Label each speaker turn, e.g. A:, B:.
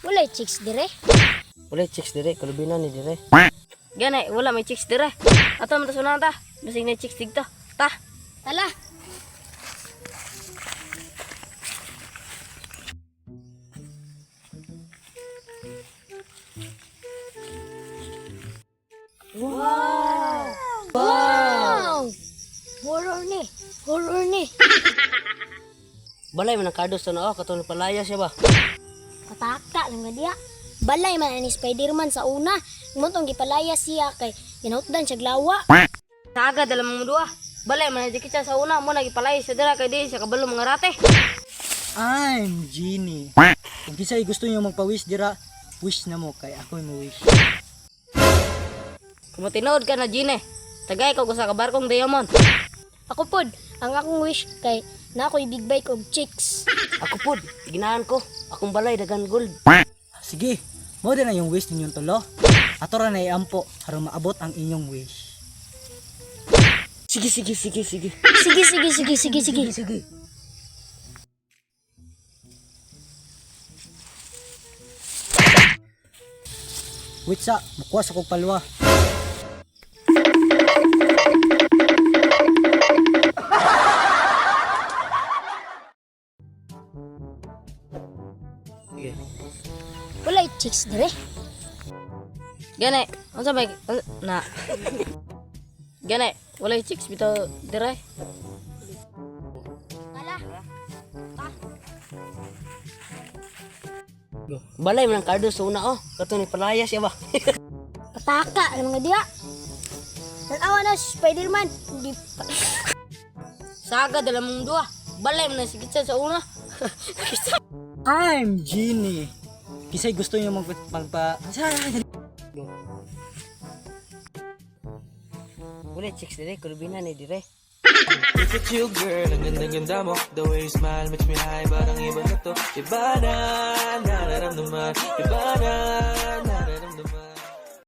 A: Walay chicks dire.
B: Wala chicks dire, kalubinan ni dire.
C: Gani, wala may chicks dire. Ato mo ta ta. Basig na chicks digto. Ta.
A: Tala. Wow! Wow! Horror ni. Horror ni.
B: Balay man ang kardos to na katong palaya siya ba?
A: Kataka lang nga diya. Balay man ani Spider-Man sa una. Imong gipalaya siya kay ginahutdan siya glawa.
C: Saga dalam mga dua. Balay man dikit siya sa una mo nagipalay sa dira kay di siya kabalo mga rate.
D: I'm Genie. Kung kisay gusto niyo magpa-wish dira, wish na mo kay ako mo wish.
C: Kung matinood ka na Gine. Tagay ka sa kabarkong diamond.
A: Ako pod, ang akong wish kay na ako'y big bike og chicks.
B: Ako pod, ginahan ko. Akong balay dagan gold.
D: Sige, mo din na yung wish ninyong tulo. Ato ra na iampo aron maabot ang inyong wish.
B: Sige.
A: Sige, sige.
B: Sige.
D: Wait sa, makuha sa kong palwa.
B: Sige.
A: Walay chicks dire.
C: Gani, unsa may na. Gani, wala chicks bitaw dire.
A: Tala.
B: Balay man ang kardos sa una katong palaya siya ba?
A: Kataka lang nga diya. Tanawa na si Spider-Man. Di pa.
C: Saga dalam mga dua. Balay man sigit siya sa una.
D: I'm Genie. Kisay gusto niyo magpa...
B: Wala chicks dire, kalubinan ni dire.
E: Look at you girl, ang ganda-ganda mo. The way you smile makes me high, parang iba na to. Iba na, nararamdaman. Iba na,